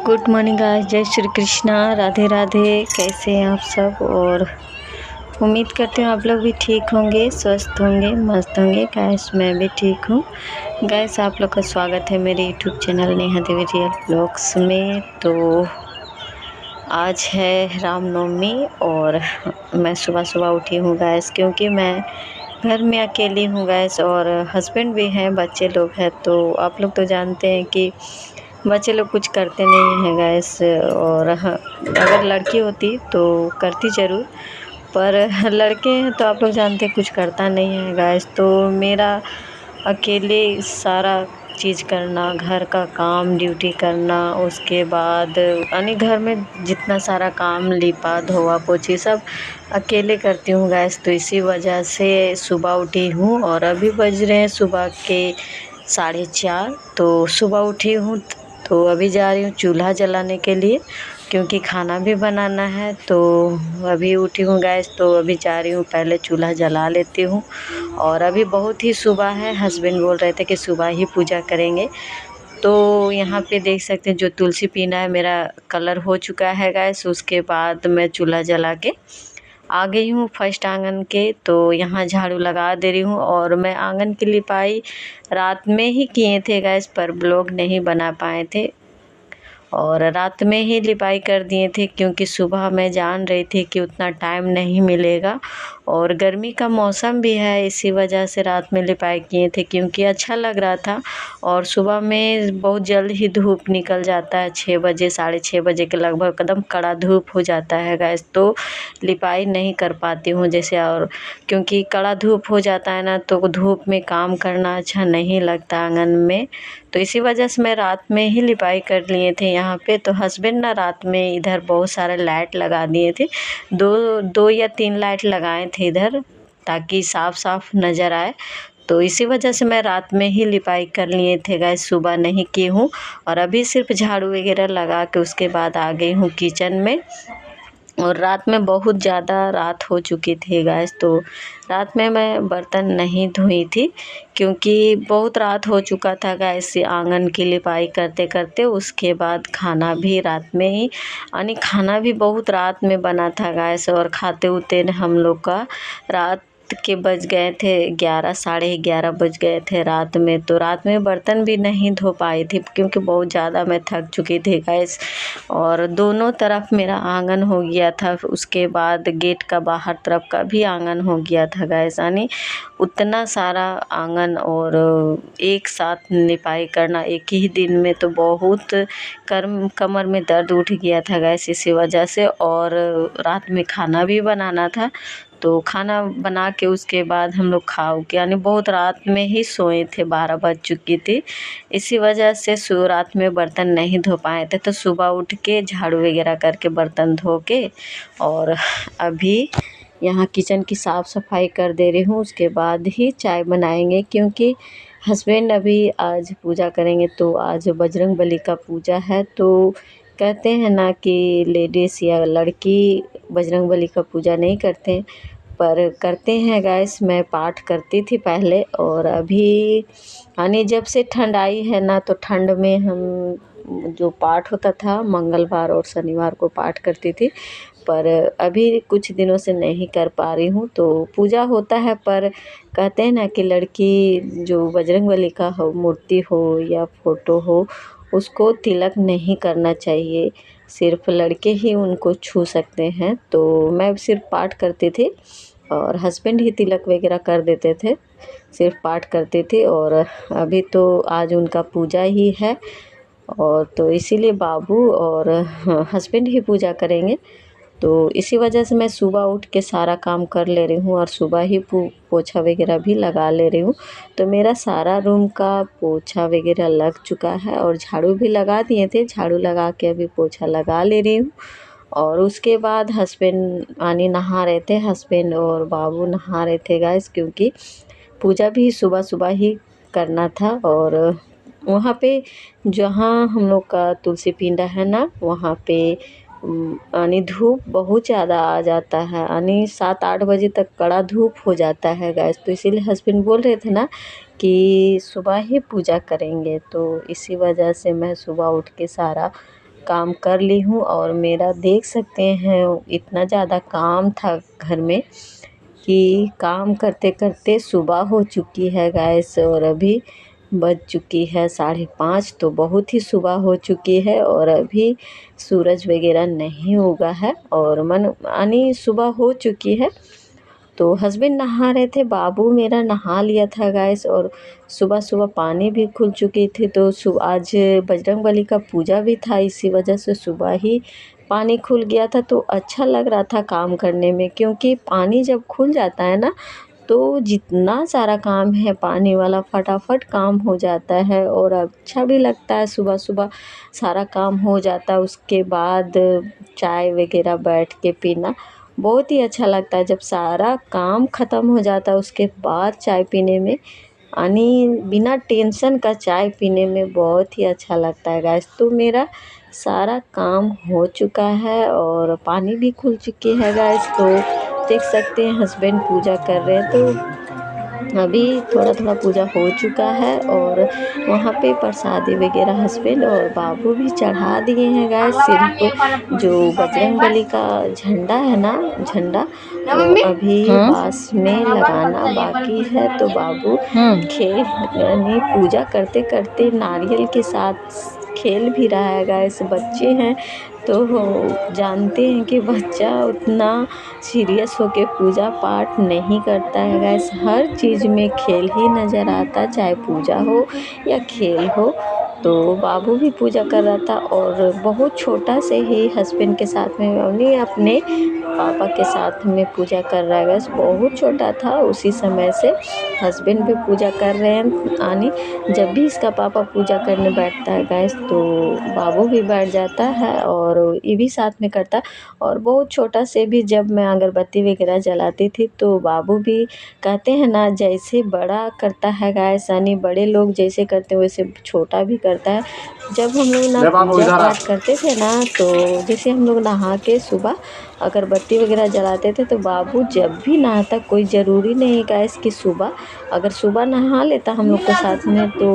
Good morning guys, जय श्री कृष्णा, राधे राधे। कैसे हैं आप सब? और उम्मीद करती हूँ आप लोग भी ठीक होंगे, स्वस्थ होंगे, मस्त होंगे। गाइस मैं भी ठीक हूँ। गाइस आप लोग का स्वागत है मेरे यूट्यूब चैनल नेहा देवी रियल ब्लॉग्स में। तो आज है रामनवमी और मैं सुबह सुबह उठी हूँ गाइस, क्योंकि मैं घर में अकेली हूँ गाइस, और हस्बैंड भी हैं, बच्चे लोग हैं। तो आप लोग तो जानते हैं कि बच्चे लोग कुछ करते नहीं हैं गैस। और अगर लड़की होती तो करती ज़रूर, पर लड़के हैं तो आप लोग जानते हैं कुछ करता नहीं है गैस। तो मेरा अकेले सारा चीज़ करना, घर का काम ड्यूटी करना, उसके बाद यानी घर में जितना सारा काम लिपा धोआ पोछी सब अकेले करती हूँ गैस। तो इसी वजह से सुबह उठी हूँ और अभी बज रहे हैं सुबह के 4:30। तो सुबह उठी हूँ तो अभी जा रही हूँ चूल्हा जलाने के लिए, क्योंकि खाना भी बनाना है। तो अभी उठी हूँ गैस, तो अभी जा रही हूँ, पहले चूल्हा जला लेती हूँ। और अभी बहुत ही सुबह है, हस्बैंड बोल रहे थे कि सुबह ही पूजा करेंगे। तो यहाँ पे देख सकते हैं जो तुलसी पीना है मेरा कलर हो चुका है गैस। उसके बाद मैं चूल्हा जला के आ गई हूँ फर्स्ट आंगन के। तो यहाँ झाड़ू लगा दे रही हूँ, और मैं आंगन की लिपाई रात में ही किए थे गैस, पर ब्लॉग नहीं बना पाए थे। और रात में ही लिपाई कर दिए थे, क्योंकि सुबह मैं जान रही थी कि उतना टाइम नहीं मिलेगा और गर्मी का मौसम भी है, इसी वजह से रात में लिपाई किए थे, क्योंकि अच्छा लग रहा था। और सुबह में बहुत जल्द ही धूप निकल जाता है, 6 बजे 6:30 बजे के लगभग एकदम कड़ा धूप हो जाता है गैस। तो लिपाई नहीं कर पाती हूँ जैसे, और क्योंकि कड़ा धूप हो जाता है ना, तो धूप में काम करना अच्छा नहीं लगता आंगन में। तो इसी वजह से मैं रात में ही लिपाई कर लिए थे यहाँ पे। तो हस्बैंड ना रात में इधर बहुत सारे लाइट लगा दिए थे, दो या 3 लाइट लगाए थे इधर, ताकि साफ साफ नज़र आए। तो इसी वजह से मैं रात में ही लिपाई कर लिए थे गैस, सुबह नहीं की हूँ। और अभी सिर्फ झाड़ू वगैरह लगा के उसके बाद आ गई हूँ किचन में। और रात में बहुत ज़्यादा रात हो चुकी थी गैस, तो रात में मैं बर्तन नहीं धोई थी, क्योंकि बहुत रात हो चुका था गैस आंगन की लिपाई करते करते। उसके बाद खाना भी रात में ही, यानी खाना भी बहुत रात में बना था गैस, और खाते उते हम लोग का रात के बज गए थे 11, 11:30 बज गए थे रात में। तो रात में बर्तन भी नहीं धो पाई थी, क्योंकि बहुत ज़्यादा मैं थक चुकी थी गैस। और दोनों तरफ मेरा आंगन हो गया था, उसके बाद गेट का बाहर तरफ का भी आंगन हो गया था गैस। यानी उतना सारा आंगन और एक साथ लिपाई करना एक ही दिन में, तो बहुत कमर में दर्द उठ गया था गैस इसी वजह से। और रात में खाना भी बनाना था, तो खाना बना के उसके बाद हम लोग खाओ के, यानी बहुत रात में ही सोए थे, 12 बज चुकी थी। इसी वजह से रात में बर्तन नहीं धो पाए थे। तो सुबह उठ के झाड़ू वगैरह करके बर्तन धो के, और अभी यहाँ किचन की साफ़ सफाई कर दे रही हूँ। उसके बाद ही चाय बनाएंगे, क्योंकि हस्बैंड अभी आज पूजा करेंगे। तो आज बजरंगबली का पूजा है। तो कहते हैं ना कि लेडीज़ या लड़की बजरंगबली का पूजा नहीं करते हैं, पर करते हैं गैस। मैं पाठ करती थी पहले, और अभी यानी जब से ठंड आई है ना, तो ठंड में हम जो पाठ होता था मंगलवार और शनिवार को पाठ करती थी, पर अभी कुछ दिनों से नहीं कर पा रही हूँ। तो पूजा होता है, पर कहते हैं ना कि लड़की जो बजरंगबली का हो, मूर्ति हो या फ़ोटो हो, उसको तिलक नहीं करना चाहिए, सिर्फ लड़के ही उनको छू सकते हैं। तो मैं सिर्फ पाठ करती थी, और हस्बैंड ही तिलक वगैरह कर देते थे, सिर्फ पाठ करती थी। और अभी तो आज उनका पूजा ही है, और तो इसीलिए बाबू और हस्बैंड ही पूजा करेंगे। तो इसी वजह से मैं सुबह उठ के सारा काम कर ले रही हूँ, और सुबह ही पोछा वगैरह भी लगा ले रही हूँ। तो मेरा सारा रूम का पोछा वगैरह लग चुका है, और झाड़ू भी लगा दिए थे, झाड़ू लगा के अभी पोछा लगा ले रही हूँ। और उसके बाद हस्बैंड आनी नहा रहे थे, हस्बैंड और बाबू नहा रहे थे गैस, क्योंकि पूजा भी सुबह सुबह ही करना था। और वहाँ पे जहाँ हम लोग का तुलसी पिंडा है ना, वहाँ पे यानी धूप बहुत ज़्यादा आ जाता है, यानी 7-8 बजे तक कड़ा धूप हो जाता है गैस। तो इसीलिए हस्बैंड बोल रहे थे ना कि सुबह ही पूजा करेंगे, तो इसी वजह से मैं सुबह उठ के सारा काम कर ली हूँ और मेरा देख सकते हैं इतना ज़्यादा काम था घर में कि काम करते करते सुबह हो चुकी है गैस। और अभी बज चुकी है 5:30, तो बहुत ही सुबह हो चुकी है और अभी सूरज वगैरह नहीं उगा है और मन यानी सुबह हो चुकी है। तो हस्बैंड नहा रहे थे, बाबू मेरा नहा लिया था गैस। और सुबह सुबह पानी भी खुल चुकी थी, तो आज बजरंगबली का पूजा भी था, इसी वजह से सुबह ही पानी खुल गया था। तो अच्छा लग रहा था काम करने में, क्योंकि पानी जब खुल जाता है ना तो जितना सारा काम है पानी वाला फटाफट काम हो जाता है और अच्छा भी लगता है। सुबह सुबह सारा काम हो जाता है, उसके बाद चाय वगैरह बैठ के पीना बहुत ही अच्छा लगता है। जब सारा काम ख़त्म हो जाता है उसके बाद चाय पीने में, यानी बिना टेंशन का चाय पीने में बहुत ही अच्छा लगता है गाइस। तो मेरा सारा काम हो चुका है और पानी भी खुल चुकी है गाइस। तो देख सकते हैं हस्बैंड पूजा कर रहे हैं, तो अभी थोड़ा थोड़ा पूजा हो चुका है और वहाँ पे प्रसादी वगैरह हस्बैंड और बाबू भी चढ़ा दिए हैं गाइस। सिर्फ जो बजरंगबली का झंडा है ना, झंडा वो अभी बांस में लगाना बाकी है। तो बाबू खेल यानी पूजा करते करते नारियल के साथ खेल भी रहा है गाइस। बच्चे हैं तो जानते हैं कि बच्चा उतना सीरियस होके पूजा पाठ नहीं करता है गाइस। हर चीज़ में खेल ही नज़र आता, चाहे पूजा हो या खेल हो। तो बाबू भी पूजा कर रहा था और बहुत छोटा से ही हस्बैंड के साथ में अपने पापा के साथ में पूजा कर रहा है गाइस। बहुत छोटा था उसी समय से हस्बैंड भी पूजा कर रहे हैं। यानी जब भी इसका पापा पूजा करने बैठता है गाइस तो बाबू भी बैठ जाता है और ये भी साथ में करता है। और बहुत छोटा से भी जब मैं अगरबत्ती वगैरह जलाती थी तो बाबू भी कहते हैं ना, जैसे बड़ा करता है गाइस, यानी बड़े लोग जैसे करते हैं वैसे छोटा भी करता है। जब हम लोग ना पूजा पाठ करते थे ना, तो जैसे हम लोग नहा के सुबह अगरबत्ती वगैरह जलाते थे, तो बाबू जब भी नहाता, कोई ज़रूरी नहीं गाइस कि सुबह, अगर सुबह नहा लेता हम लोग के साथ में तो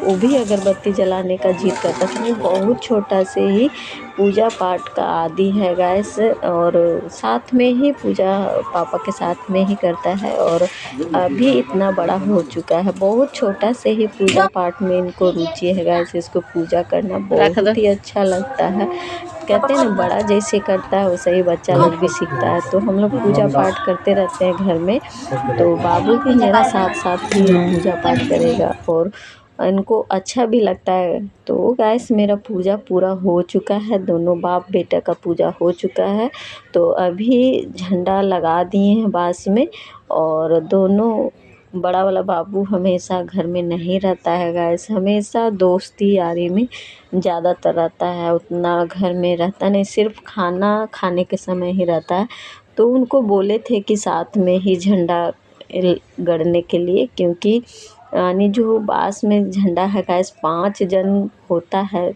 वो भी अगरबत्ती जलाने का जिद करता था। वो बहुत छोटा से ही पूजा पाठ का आदी है गाइस और साथ में ही पूजा पापा के साथ में ही करता है। और अभी इतना बड़ा हो चुका है, बहुत छोटा से ही पूजा पाठ में इनको रुचि है गाइस। इसको पूजा करना बहुत ही अच्छा लगता है। कहते हैं ना, बड़ा जैसे करता है वैसे ही बच्चा लोग भी सीखता है। तो हम लोग पूजा पाठ करते रहते हैं घर में, तो बाबू भी मेरा साथ साथ ही पूजा पाठ करेगा और इनको अच्छा भी लगता है। तो गैस मेरा पूजा पूरा हो चुका है, दोनों बाप बेटा का पूजा हो चुका है। तो अभी झंडा लगा दिए हैं बांस में और दोनों, बड़ा वाला बाबू हमेशा घर में नहीं रहता है गैस, हमेशा दोस्ती यारी में ज़्यादातर रहता है, उतना घर में रहता नहीं, सिर्फ खाना खाने के समय ही रहता है। तो उनको बोले थे कि साथ में ही झंडा गड़ने के लिए, क्योंकि यानी जो बांस में झंडा है गैस 5 जन होता है,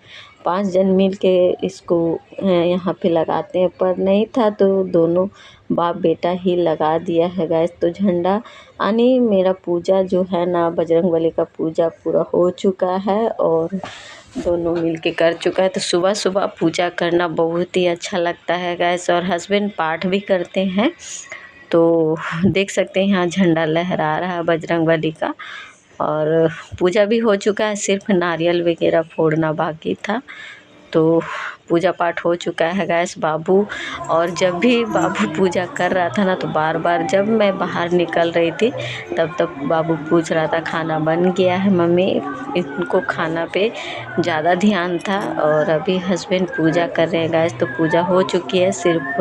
5 जन मिल के इसको यहाँ पे लगाते हैं, पर नहीं था तो दोनों बाप बेटा ही लगा दिया है गैस। तो झंडा यानी मेरा पूजा जो है ना, बजरंगबली का पूजा पूरा हो चुका है और दोनों मिल के कर चुका है। तो सुबह सुबह पूजा करना बहुत ही अच्छा लगता है गैस। और हस्बैंड पाठ भी करते हैं, तो देख सकते हैं यहाँ झंडा लहरा रहा है बजरंगबली का। और पूजा भी हो चुका है, सिर्फ नारियल वगैरह फोड़ना बाकी था। तो पूजा पाठ हो चुका है गैस। बाबू, और जब भी बाबू पूजा कर रहा था ना, तो बार बार जब मैं बाहर निकल रही थी तब तब बाबू पूछ रहा था खाना बन गया है मम्मी। इनको खाना पे ज़्यादा ध्यान था। और अभी हस्बैंड पूजा कर रहे हैं गैस, तो पूजा हो चुकी है। सिर्फ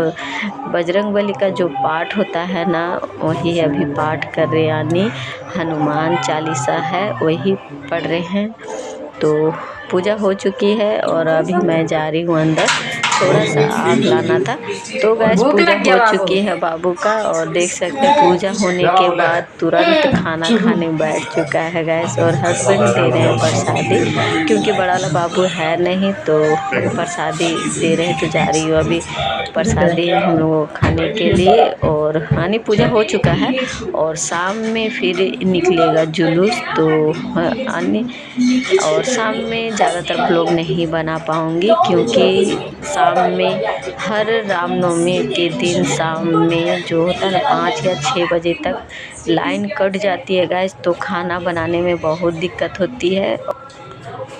बजरंगबली का जो पाठ होता है ना, वही अभी पाठ कर रहे, यानी हनुमान चालीसा है वही पढ़ रहे हैं। तो पूजा हो चुकी है और अभी मैं जा रही हूँ अंदर। थोड़ा सा आग लाना था। तो गैस पूजा हो चुकी है बाबू का, और देख सकते हैं पूजा होने के बाद तुरंत खाना खाने बैठ चुका है गैस। और हस्बैंड दे रहे हैं प्रसादी, क्योंकि बड़ा वाला बाबू है नहीं तो प्रसादी दे रहे हैं। तो जा रही हूँ अभी प्रसादी हम लोगों को खाने के लिए। और हानि पूजा हो चुका है, और शाम में फिर निकलेगा जुलूस। तो अन्य और शाम में ज़्यादातर ब्लॉग नहीं बना पाऊँगी, क्योंकि शाम में हर रामनवमी के दिन शाम में जो होता है ना 5 या 6 बजे तक लाइन कट जाती है गैस। तो खाना बनाने में बहुत दिक्कत होती है,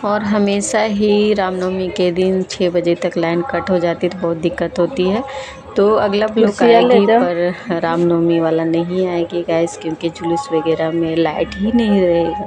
और हमेशा ही रामनवमी के दिन 6 बजे तक लाइन कट हो जाती है तो बहुत दिक्कत होती है। तो अगला ब्लॉग आएगी, पर रामनवमी वाला नहीं आएगी गैस, क्योंकि जुलूस वगैरह में लाइट ही नहीं रहेगा।